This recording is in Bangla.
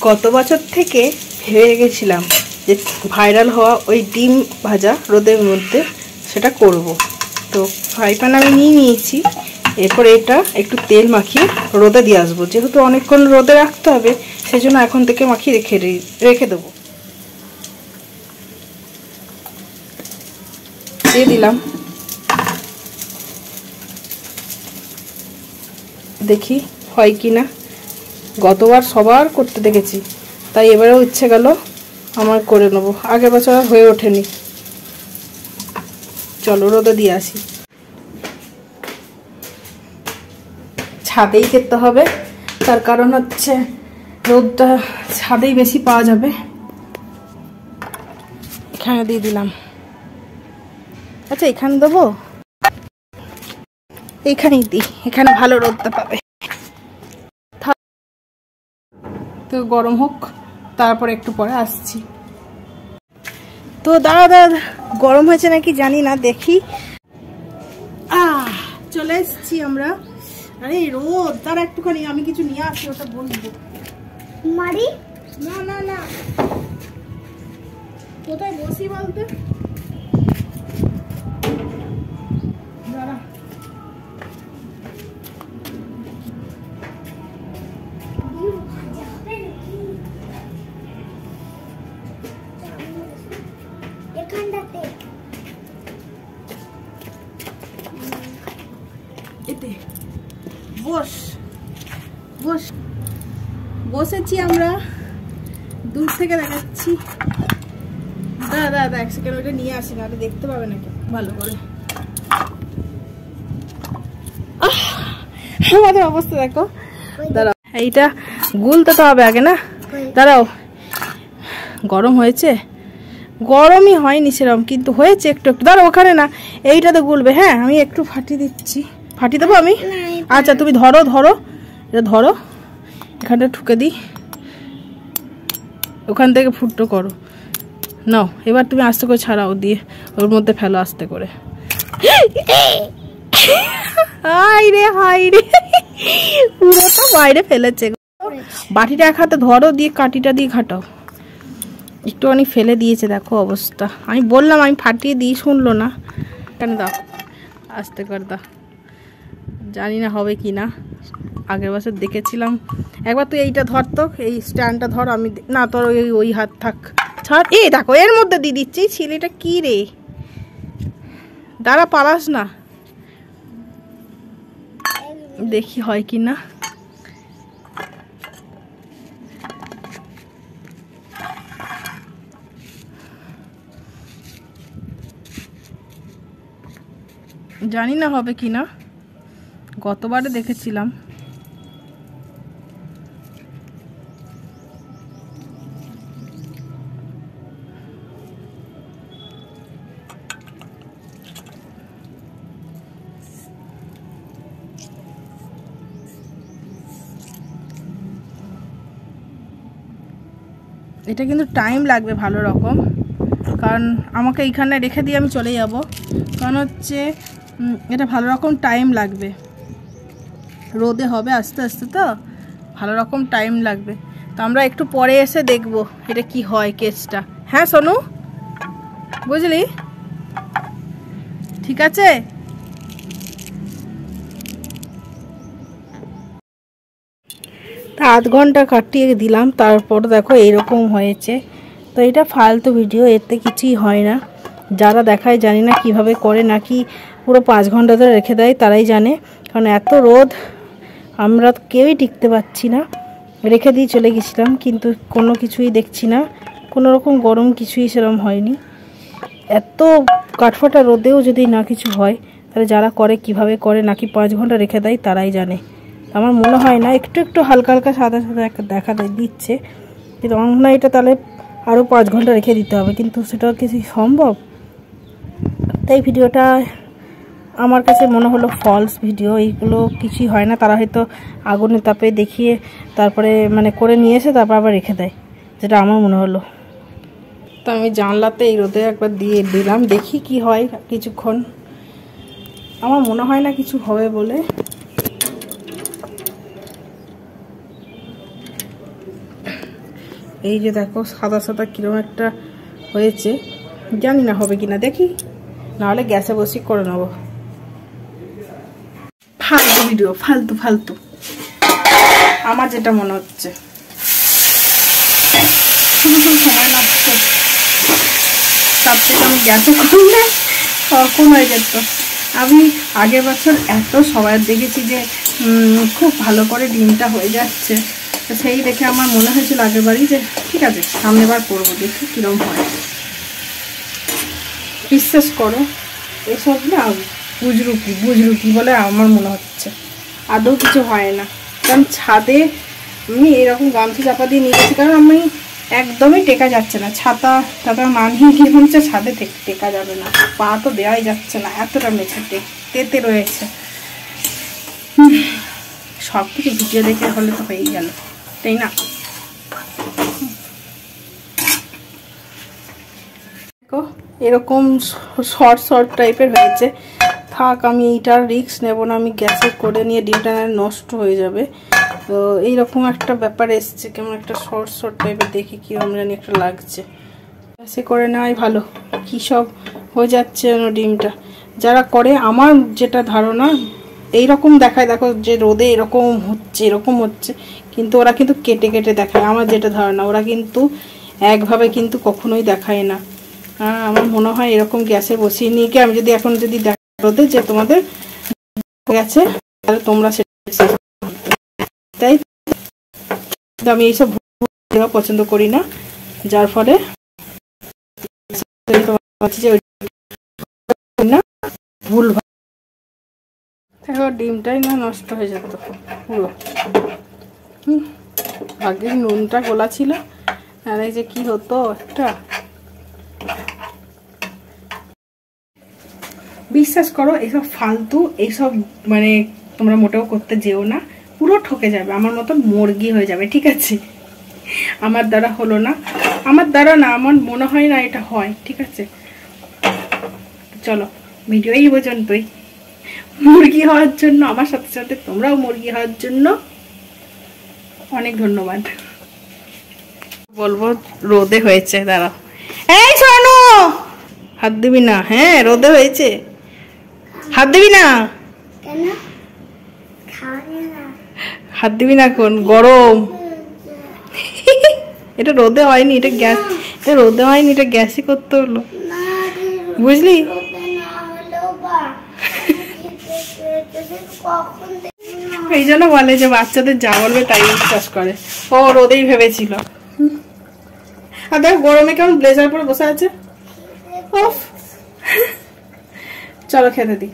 গত বছর থেকে ভেবে গেছিলাম যে ভাইরাল হওয়া ওই ডিম ভাজা রোদের মধ্যে সেটা করব। তো ফ্রাই প্যান আমি নিয়েছি। এরপর এটা একটু তেল মাখিয়ে রোদে দিয়ে আসবো, যেহেতু অনেকক্ষণ রোদে রাখতে হবে, সেই জন্য এখন থেকে মাখিয়ে রেখে দেবো। দিয়ে দিলাম, দেখি হয় কি না। গতবার সবার করতে দেখেছি, তাই এবারেও ইচ্ছে গেল আমার করে নেবো। আগের বছর আর হয়ে ওঠেনি। চলো রোদে দিয়ে আসি। ছাদেই খেতে হবে, তার কারণ হচ্ছে রোদটা ছাদেই বেশি পাওয়া যাবে। এখানে দিয়ে দিলাম। আচ্ছা এখানে দেবো, এইখানেই দিই, এখানে ভালো রোদটা পাবে। তো গরম হোক, তারপর একটু পরে আসছি। তো দাঁড়া গরম হয়েছে নাকি জানি না, দেখি। চলে এসছি আমরা। আরে রোদ, তার একটুখানি আমি কিছু নিয়ে আসি, ওটা বলবো। মারি না না না, কোথায় বসি বলতে? দাঁড়া, এতে বস বস। বসেছি আমরা, দূর থেকে দেখাচ্ছি। দাদা এক সেকেন্ড ওইটা নিয়ে আসি, না দেখতে পাবে নাকি ভালো করে। আমাদের অবস্থা দেখো। দাঁড়াও, এইটা গুলতে তো হবে আগে না। দাঁড়াও, গরম হয়েছে? গরমই হয়নি সেরকম, কিন্তু হয়েছে একটু একটু। দাঁড়াও, ওখানে না, এইটাতে গুলবে। হ্যাঁ আমি একটু ফাটিয়ে দিচ্ছি। ফাটিয়ে দেবো আমি? আচ্ছা তুমি ধরো এটা ধরো, এখানটা ঠুকে দিই, ওখান থেকে ফুটো করো। নাও এবার তুমি আস্তে করে ছাড়াও, দিয়ে ওর মধ্যে ফেলো আস্তে করে। হাই রে পুরোটা বাইরে ফেলেছে। বাটিটা এক হাতে ধরো, দিয়ে কাঠিটা দিয়ে ঘাটাও। একটুখানি ফেলে দিয়েছে, দেখো অবস্থা। আমি বললাম আমি ফাটিয়ে দিই, শুনলো না। কেন দাও, আস্তে করে দাও। জানি না হবে কি না, আগের বছর দেখেছিলাম। একবার তুই এইটা ধর, তো এই স্ট্যান্ডটা ধর। আমি না, তোর ওই হাত থাক, ছাড়। এই দেখো এর মধ্যে দিয়ে দিচ্ছি। ছেলেটা কি রে, দাঁড়া পালাস না, দেখি হয় কি না। জানি না হবে কি না, গতবারে দেখেছিলাম। এটা কিন্তু টাইম লাগবে ভালো রকম, কারণ আমাকে এইখানে রেখে দিয়ে আমি চলে যাব। কারণ হচ্ছে এটা ভালো রকম টাইম লাগবে, রোদে হবে আস্তে আস্তে, তো ভালো রকম টাইম লাগবে। তো আমরা একটু পরে এসে দেখব এটা কি হয় কেসটা। হ্যাঁ সোনু, বুঝলি? ঠিক আছে। আধ ঘন্টা কাটিয়ে দিলাম, তারপর দেখো এইরকম হয়েছে। তো এটা ফালতু ভিডিও, এতে কিছুই হয় না। যারা দেখায় জানি না কিভাবে করে, নাকি পুরো 5 ঘন্টা ধরে রেখে দেয়, তারাই জানে। কারণ এত রোদ, আমরা কেউই টিকতে পারছি না। রেখে দিয়ে চলে গেছিলাম, কিন্তু কোনো কিছুই দেখছি না, কোনো রকম গরম কিছুই সেরকম হয়নি। এত কাঠফাটা রোদেও যদি না কিছু হয়, তাহলে যারা করে কিভাবে করে, নাকি 5 ঘন্টা রেখে দেয়, তারাই জানে। আমার মনে হয় না, একটু একটু হালকা হালকা সাদা সাদা দেখা দিচ্ছে, কিন্তু আমার মনে হয় এটা তাহলে আরও 5 ঘন্টা রেখে দিতে হবে, কিন্তু সেটা কিছু সম্ভব? তাই ভিডিওটা আমার কাছে মনে হলো ফলস ভিডিও। এইগুলো কিছুই হয় না, তারা হয়তো আগুনের তাপে দেখিয়ে তারপরে মানে করে নিয়ে এসে তারপর আবার রেখে দেয়, যেটা আমার মনে হলো। তো আমি জানলাতে এই রোদে একবার দিয়ে দিলাম, দেখি কি হয় কিছুক্ষণ। আমার মনে হয় না কিছু হবে বলে। এই যে দেখো সাদা সাদা কিরকম একটা হয়েছে, জানি না হবে কিনা, দেখি, নাহলে গ্যাসে বসিয়ে করে নেবো। ফালতু ভিডিও, ফালতু ফালতু আমার যেটা মনে হচ্ছে, সময় নষ্ট। তার থেকে আমি গ্যাসে করলে কখন হয়ে যেত। আমি আগের বছর এত সবাই দেখেছি যে খুব ভালো করে ডিমটা হয়ে যাচ্ছে, তো সেই দেখে আমার মনে হয়েছিল আগের বারই যে ঠিক আছে সামনের বার করবো, দেখি কীরকম হয়। বিশ্বাস করো এসব না বুজরুকি বলে আমার মনে হচ্ছে, আদৌ কিছু হয় না। কারণ ছাদে আমি এরকম গামছা চাপা দিয়ে নিয়ে গেছি, কারণ আমি একদমই টেকা যাচ্ছে না, ছাতা মানিয়ে গিয়ে হচ্ছে ছাদে টেকা যাবে না, পা তো দেওয়াই যাচ্ছে না, এতটা মেছে তেতে রয়েছে। সব কিছু ভিডিও দেখে হলে তো হয়েই গেল, তাই না? দেখো এরকম শর্ট টাইপের হয়েছে। থাক, আমি এইটার রিস্ক নেব না, আমি গ্যাসে করে নিয়ে ডিমটা নষ্ট হয়ে যাবে। তো এইরকম একটা ব্যাপার এসছে, কেমন একটা শর্ট টাইপের, দেখি কীরকম জানি একটা লাগছে। গ্যাসে করে নেওয়াই ভালো, কী সব হয়ে যাচ্ছে ডিমটা। যারা করে, আমার যেটা ধারণা এইরকম দেখায়, দেখো যে রোদে এরকম হচ্ছে, কিন্তু ওরা কিন্তু কেটে কেটে দেখায়। আমার যেটা ধারণা, ওরা কিন্তু একভাবে কিন্তু কখনোই দেখায় না। আমার মনে হয় এরকম গ্যাসে বসিয়ে নিয়ে গিয়ে আমি যদি এখন যদি রোদে যে তোমাদের গেছে, তাহলে তোমরা সেটা, তাই আমি এইসব পছন্দ করি না, যার ফলে ভুল ডিমটাই না নষ্ট হয়ে যেত পুরো। ভাগ্যে নুনটা গোলা ছিল, আর এই যে কি হতো একটা। বিশ্বাস করো এইসব ফালতু, এইসব মানে তোমরা মোটেও করতে যেও না, পুরো ঠকে যাবে, আমার মতন মুরগি হয়ে যাবে, ঠিক আছে? আমার দ্বারা হলো না, আমার মনে হয় না এটা হয়, ঠিক আছে? চলো ভিডিও এই পর্যন্তই। মুরগি হওয়ার জন্য, আমার সাথে সাথে তোমরাও মুরগি হওয়ার জন্য অনেক ধন্যবাদ। বলবো রোদে হয়েছে, দাঁড়াও। এই শোনো, হাত দিবি না, হ্যাঁ রোদে হয়েছে, হাত দিবি না, হাত দিবি না, কোন গরম। এটা রোদে হয়নি, এটা গ্যাস, এটা রোদে হয়নি, এটা গ্যাসই করতে হলো, বুঝলি? এই জন্য বলে যে বাচ্চাদের যা বলবে তাই বিশ্বাস করে। ও রোদেই ভেবেছিল। আর দেখ গরমে কেমন ব্লেজার পরে বসে আছে। চলো খেতে দিই।